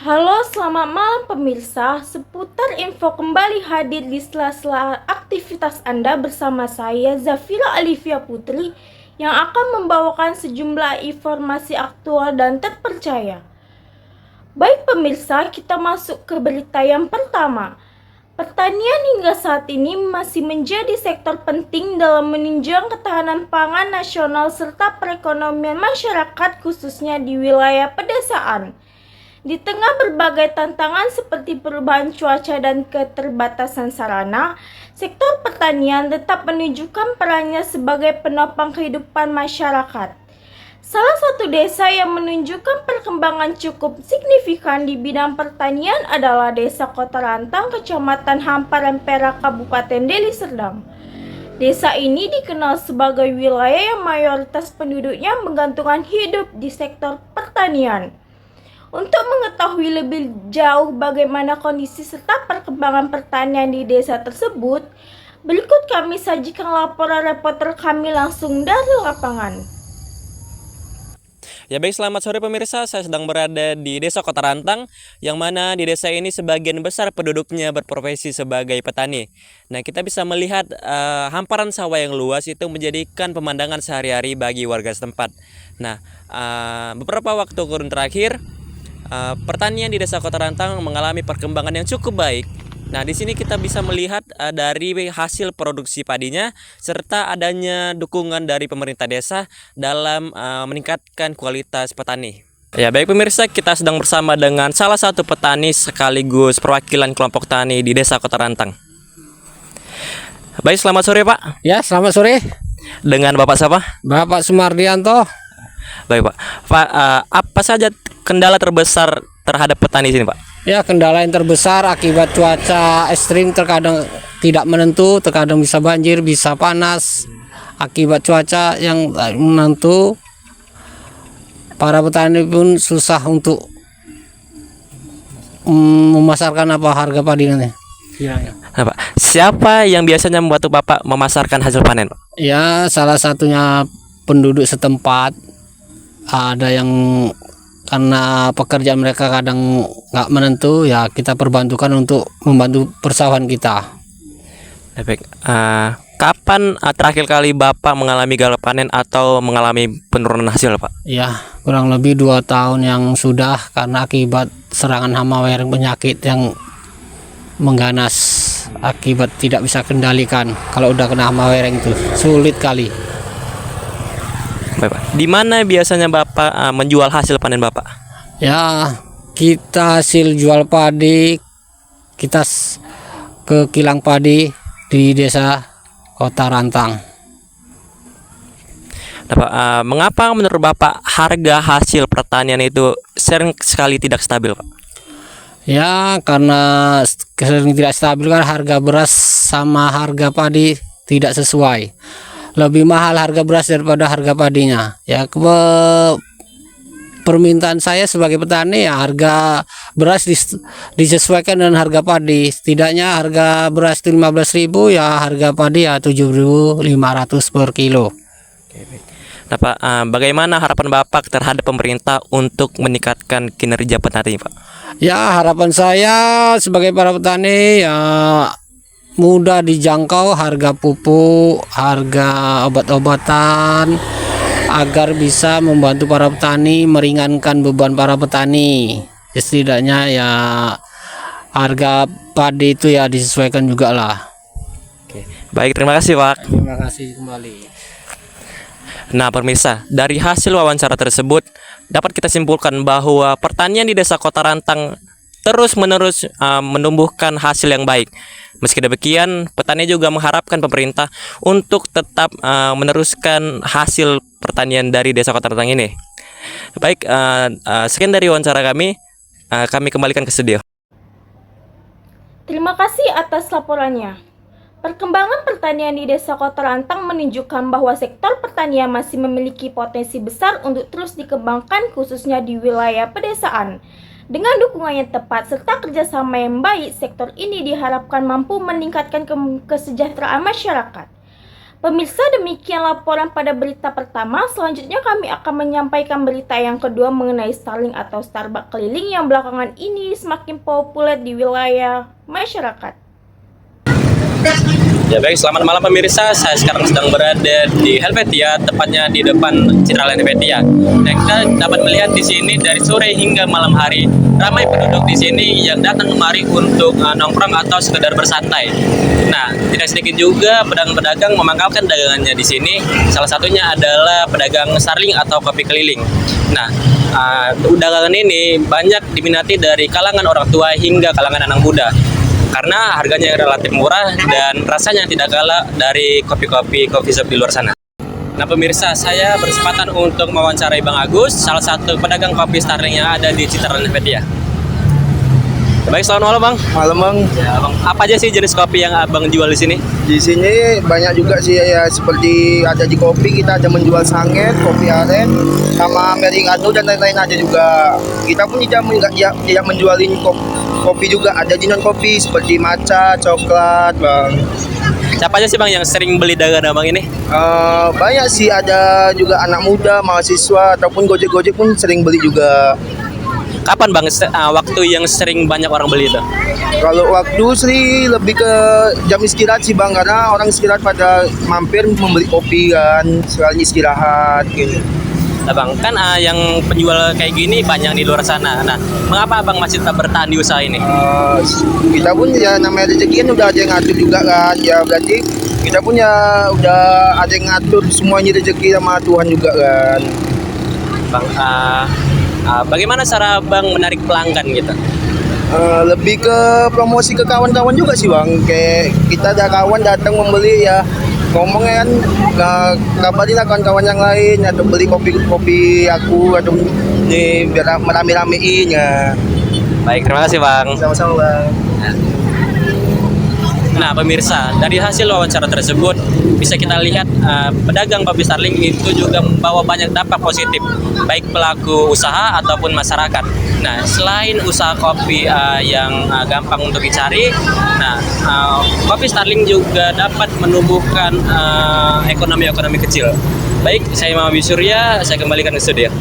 Halo, selamat malam pemirsa. Seputar info kembali hadir di sela-sela aktivitas Anda bersama saya, Zafira Alivia Putri, yang akan membawakan sejumlah informasi aktual dan terpercaya. Baik pemirsa, kita masuk ke berita yang pertama. Pertanian hingga saat ini masih menjadi sektor penting dalam menunjang ketahanan pangan nasional serta perekonomian masyarakat khususnya di wilayah pedesaan. Di tengah berbagai tantangan seperti perubahan cuaca dan keterbatasan sarana, sektor pertanian tetap menunjukkan perannya sebagai penopang kehidupan masyarakat. Salah satu desa yang menunjukkan perkembangan cukup signifikan di bidang pertanian adalah Desa Kota Rantang, Kecamatan Hamparan Perak, Kabupaten Deli Serdang. Desa ini dikenal sebagai wilayah yang mayoritas penduduknya menggantungkan hidup di sektor pertanian. Untuk mengetahui lebih jauh bagaimana kondisi serta perkembangan pertanian di desa tersebut, berikut kami sajikan laporan reporter kami langsung dari lapangan. Ya baik, selamat sore pemirsa. Saya sedang berada di Desa Kota Rantang, yang mana di desa ini sebagian besar penduduknya berprofesi sebagai petani. Nah, kita bisa melihat hamparan sawah yang luas itu menjadikan pemandangan sehari-hari bagi warga setempat. Nah, beberapa waktu kurun terakhir, pertanian di Desa Kota Rantang mengalami perkembangan yang cukup baik. Nah, di sini kita bisa melihat dari hasil produksi padinya serta adanya dukungan dari pemerintah desa dalam meningkatkan kualitas petani. Ya, baik pemirsa, kita sedang bersama dengan salah satu petani sekaligus perwakilan kelompok tani di Desa Kota Rantang. Baik, selamat sore Pak. Ya, selamat sore. Dengan Bapak siapa? Bapak Sumardianto. Baik Pak. Pak, apa saja kendala terbesar terhadap petani sini Pak? Ya, kendala yang terbesar akibat cuaca ekstrim, terkadang tidak menentu, terkadang bisa banjir, bisa panas. Akibat cuaca yang menentu, para petani pun susah untuk memasarkan harga padi nanti. Nah, Pak, siapa yang biasanya membantu Bapak memasarkan hasil panen Pak? Ya, salah satunya penduduk setempat. Ada yang karena pekerjaan mereka kadang nggak menentu, ya kita perbantukan untuk membantu persawahan kita. Baik, kapan terakhir kali Bapak mengalami gagal panen atau mengalami penurunan hasil Pak? Ya, kurang lebih 2 tahun yang sudah, karena akibat serangan hama wering, penyakit yang mengganas, akibat tidak bisa kendalikan. Kalau udah kena hama wering itu sulit kali. Baik, Pak. Di mana biasanya Bapak menjual hasil panen Bapak? Ya, kita hasil jual padi, kita ke kilang padi di Desa Kota Rantang. Nah, Pak, mengapa menurut Bapak harga hasil pertanian itu sering sekali tidak stabil Pak? Ya, karena sering tidak stabil kan, harga beras sama harga padi tidak sesuai. Lebih mahal harga beras daripada harga padinya. Ya, permintaan saya sebagai petani, ya harga beras disesuaikan dengan harga padi. Setidaknya harga beras itu 15.000, ya harga padi ya 7.500 per kilo. Nah, Pak, bagaimana harapan Bapak terhadap pemerintah untuk meningkatkan kinerja petani Pak? Ya, harapan saya sebagai para petani, ya mudah dijangkau harga pupuk, harga obat-obatan, agar bisa membantu para petani, meringankan beban para petani. Setidaknya ya harga padi itu ya disesuaikan juga lah. Oke. Baik, terima kasih Pak. Terima kasih kembali. Nah pemirsa, dari hasil wawancara tersebut dapat kita simpulkan bahwa pertanian di Desa Kota Rantang terus-menerus menumbuhkan hasil yang baik. Meski demikian, petani juga mengharapkan pemerintah untuk tetap meneruskan hasil pertanian dari Desa Kota Rantang ini. Baik, sekian dari wawancara kami kembalikan ke studio. Terima kasih atas laporannya. Perkembangan pertanian di Desa Kota Rantang menunjukkan bahwa sektor pertanian masih memiliki potensi besar untuk terus dikembangkan khususnya di wilayah pedesaan. Dengan dukungan yang tepat serta kerjasama yang baik, sektor ini diharapkan mampu meningkatkan kesejahteraan masyarakat. Pemirsa, demikian laporan pada berita pertama. Selanjutnya kami akan menyampaikan berita yang kedua mengenai Starlink atau Starbucks keliling yang belakangan ini semakin populer di wilayah masyarakat. Ya baik, selamat malam pemirsa. Saya sekarang sedang berada di Helvetia, tepatnya di depan Citraland Helvetia. Dan kita dapat melihat di sini dari sore hingga malam hari ramai penduduk di sini yang datang kemari untuk nongkrong atau sekedar bersantai. Nah, tidak sedikit juga pedagang-pedagang memangkalkan dagangannya di sini. Salah satunya adalah pedagang Starlink atau kopi keliling. Nah, dagangan ini banyak diminati dari kalangan orang tua hingga kalangan anak muda, karena harganya relatif murah dan rasanya tidak kalah dari kopi-kopi coffee shop di luar sana. Nah pemirsa, saya berkesempatan untuk mewawancarai Bang Agus, salah satu pedagang kopi Starling yang ada di Citraland Helvetia. Baik, selamat malam Bang. Malam Bang. Ya, Bang. Apa aja sih jenis kopi yang Abang jual di sini? Di sini banyak juga sih ya, seperti ada di kopi kita ada menjual sanget, kopi aren, sama americano dan lain-lain ada juga. Kita pun tidak menjualin kopi juga, ada di non kopi seperti matcha, coklat Bang. Siapa aja sih Bang yang sering beli dagangan Abang ini? Banyak sih, ada juga anak muda, mahasiswa ataupun gojek-gojek pun sering beli juga. Kapan Bang waktu yang sering banyak orang beli itu? Kalau waktu sih lebih ke jam istirahat sih Bang, karena orang istirahat pada mampir membeli kopi kan, sekali istirahat gitu. Nah Bang, kan yang penjual kayak gini banyak di luar sana. Nah, mengapa Abang masih tetap bertahan di usaha ini? Kita pun ya namanya rezeki kan udah ada yang ngatur juga kan, ya berarti kita pun ya udah ada yang ngatur semuanya rezeki sama Tuhan juga kan. Bang, bagaimana cara Bang menarik pelanggan gitu? Lebih ke promosi ke kawan-kawan juga sih Bang, kayak kita ada kawan datang membeli ya ngomongnya kan, kabarin lah kawan-kawan yang lain atau beli kopi aku atau nih biar merame-ramein ya. Baik, terima kasih Bang. Sama-sama Bang. Nah pemirsa, dari hasil wawancara tersebut bisa kita lihat pedagang kopi Starling itu juga membawa banyak dampak positif, baik pelaku usaha ataupun masyarakat. Nah selain usaha kopi yang gampang untuk dicari, nah kopi Starling juga dapat menumbuhkan ekonomi kecil. Baik, saya Mama Surya, saya kembalikan ke studio.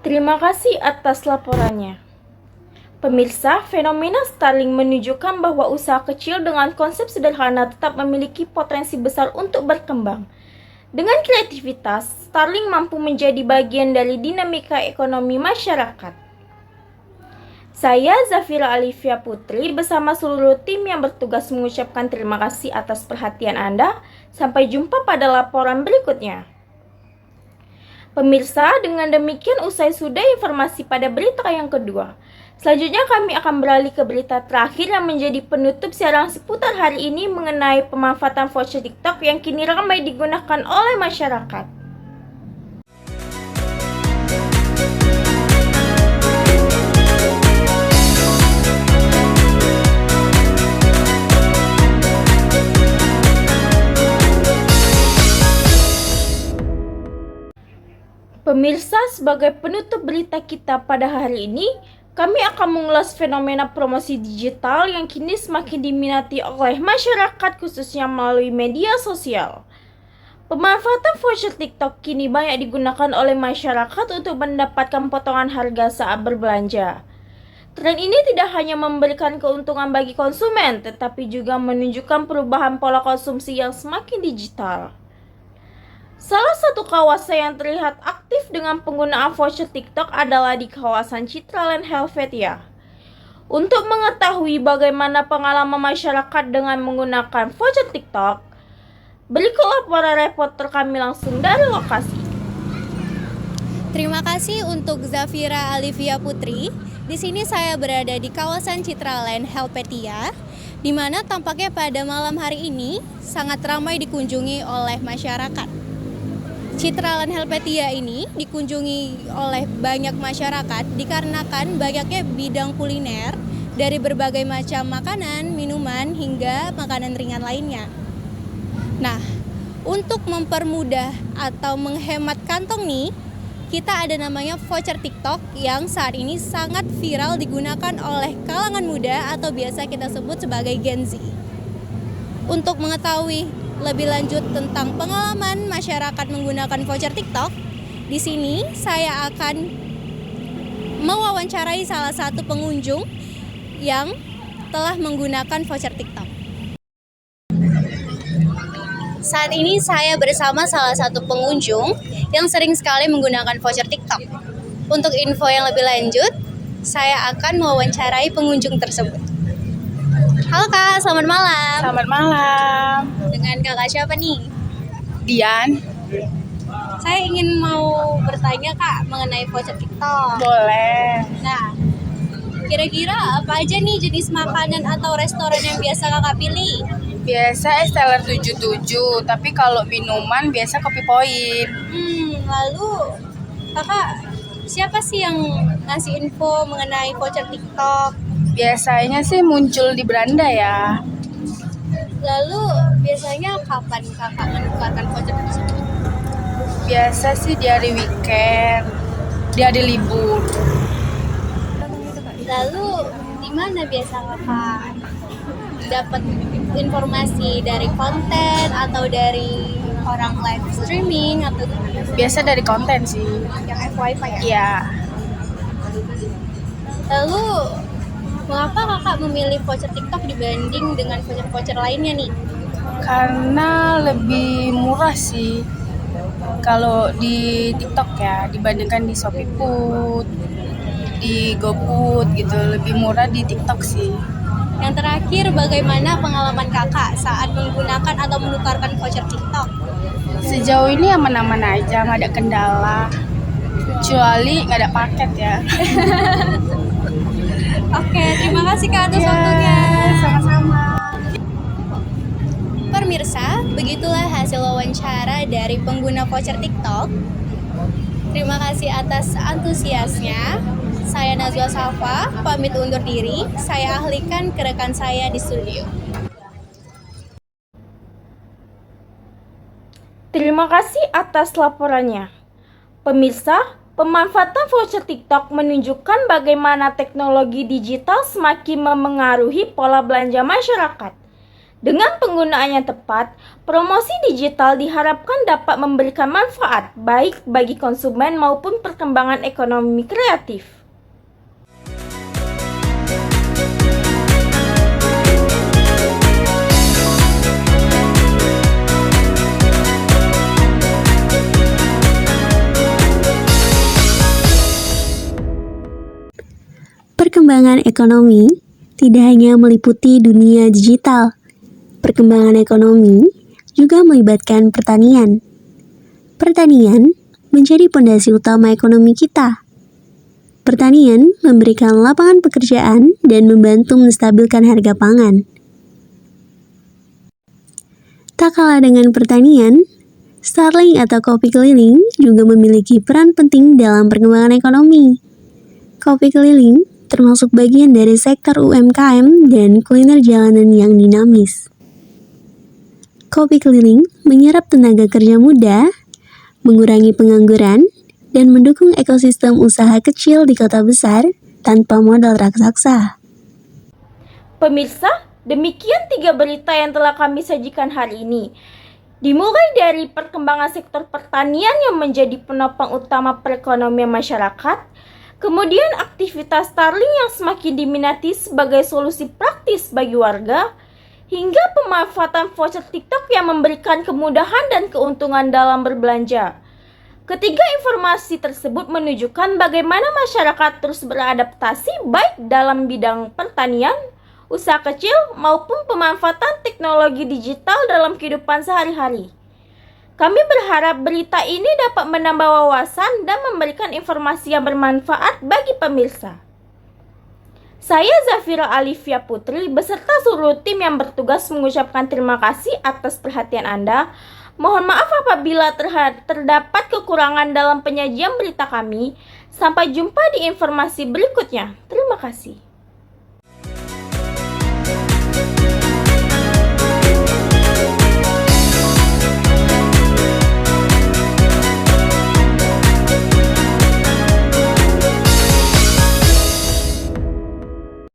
Terima kasih atas laporannya. Pemirsa, fenomena Starlink menunjukkan bahwa usaha kecil dengan konsep sederhana tetap memiliki potensi besar untuk berkembang. Dengan kreativitas, Starlink mampu menjadi bagian dari dinamika ekonomi masyarakat. Saya Zafira Alifia Putri bersama seluruh tim yang bertugas mengucapkan terima kasih atas perhatian Anda. Sampai jumpa pada laporan berikutnya. Pemirsa, dengan demikian usai sudah informasi pada berita yang kedua. Selanjutnya kami akan beralih ke berita terakhir yang menjadi penutup siaran seputar hari ini mengenai pemanfaatan voucher TikTok yang kini ramai digunakan oleh masyarakat. Pemirsa, sebagai penutup berita kita pada hari ini, kami akan mengulas fenomena promosi digital yang kini semakin diminati oleh masyarakat khususnya melalui media sosial. Pemanfaatan voucher TikTok kini banyak digunakan oleh masyarakat untuk mendapatkan potongan harga saat berbelanja. Tren ini tidak hanya memberikan keuntungan bagi konsumen, tetapi juga menunjukkan perubahan pola konsumsi yang semakin digital. Salah satu kawasan yang terlihat aktif dengan penggunaan voucher TikTok adalah di kawasan Citraland Helvetia. Untuk mengetahui bagaimana pengalaman masyarakat dengan menggunakan voucher TikTok, berikut laporan reporter kami langsung dari lokasi. Terima kasih untuk Zafira Alifia Putri. Di sini saya berada di kawasan Citraland Helvetia, di mana tampaknya pada malam hari ini sangat ramai dikunjungi oleh masyarakat. Citraland Helvetia ini dikunjungi oleh banyak masyarakat dikarenakan banyaknya bidang kuliner dari berbagai macam makanan, minuman, hingga makanan ringan lainnya. Nah, untuk mempermudah atau menghemat kantong nih, kita ada namanya voucher TikTok yang saat ini sangat viral digunakan oleh kalangan muda atau biasa kita sebut sebagai Gen Z. Untuk mengetahui lebih lanjut tentang pengalaman masyarakat menggunakan voucher TikTok, di sini saya akan mewawancarai salah satu pengunjung yang telah menggunakan voucher TikTok. Saat ini saya bersama salah satu pengunjung yang sering sekali menggunakan voucher TikTok. Untuk info yang lebih lanjut, saya akan mewawancarai pengunjung tersebut. Halo Kak, selamat malam. Selamat malam, Dengan Kakak siapa nih? Dian. Saya ingin mau bertanya Kak mengenai voucher TikTok. Boleh. Nah, kira-kira apa aja nih jenis makanan atau restoran yang biasa Kakak pilih? Biasa es teler 77, tapi kalau minuman biasa kopi poin. Lalu Kakak siapa sih yang ngasih info mengenai voucher TikTok? Biasanya sih muncul di beranda ya. Lalu biasanya kapan Kakak menukarkan voucher tersebut? Biasa sih di hari weekend, di hari libur. Lalu di mana biasa Kakak dapat informasi, dari konten atau dari orang live streaming atau Biasa dari konten sih. yang FYP ya? Iya. Lalu mengapa Kakak memilih voucher TikTok dibanding dengan voucher-voucher lainnya nih? Karena lebih murah sih kalau di TikTok ya dibandingkan di ShopeeFood, di GoFood gitu, lebih murah di TikTok sih. Yang terakhir, bagaimana pengalaman Kakak saat menggunakan atau menukarkan voucher TikTok? Sejauh ini aman-aman aja, nggak ada kendala. Kecuali nggak ada paket ya. Oke, terima kasih Kak atas Iya, waktunya. sama-sama. Pemirsa, begitulah hasil wawancara dari pengguna voucher TikTok. Terima kasih atas antusiasnya. Saya Nazwa Safa, pamit undur diri. Saya alihkan ke rekan saya di studio. Terima kasih atas laporannya. Pemirsa, pemanfaatan voucher TikTok menunjukkan bagaimana teknologi digital semakin memengaruhi pola belanja masyarakat. Dengan penggunaan yang tepat, promosi digital diharapkan dapat memberikan manfaat baik bagi konsumen maupun perkembangan ekonomi kreatif. Perkembangan ekonomi tidak hanya meliputi dunia digital. Perkembangan ekonomi juga melibatkan pertanian. Pertanian menjadi pondasi utama ekonomi kita. Pertanian memberikan lapangan pekerjaan dan membantu menstabilkan harga pangan. Tak kalah dengan pertanian, Starling atau kopi keliling juga memiliki peran penting dalam perkembangan ekonomi. Kopi keliling termasuk bagian dari sektor UMKM dan kuliner jalanan yang dinamis. Kopi keliling menyerap tenaga kerja muda, mengurangi pengangguran, dan mendukung ekosistem usaha kecil di kota besar tanpa modal raksasa. Pemirsa, demikian 3 berita yang telah kami sajikan hari ini. Dimulai dari perkembangan sektor pertanian yang menjadi penopang utama perekonomian masyarakat, kemudian aktivitas Starling yang semakin diminati sebagai solusi praktis bagi warga, hingga pemanfaatan voucher TikTok yang memberikan kemudahan dan keuntungan dalam berbelanja. Ketiga informasi tersebut menunjukkan bagaimana masyarakat terus beradaptasi baik dalam bidang pertanian, usaha kecil, maupun pemanfaatan teknologi digital dalam kehidupan sehari-hari. Kami berharap berita ini dapat menambah wawasan dan memberikan informasi yang bermanfaat bagi pemirsa. Saya Zafira Alifia Putri beserta seluruh tim yang bertugas mengucapkan terima kasih atas perhatian Anda. Mohon maaf apabila terdapat kekurangan dalam penyajian berita kami. Sampai jumpa di informasi berikutnya. Terima kasih.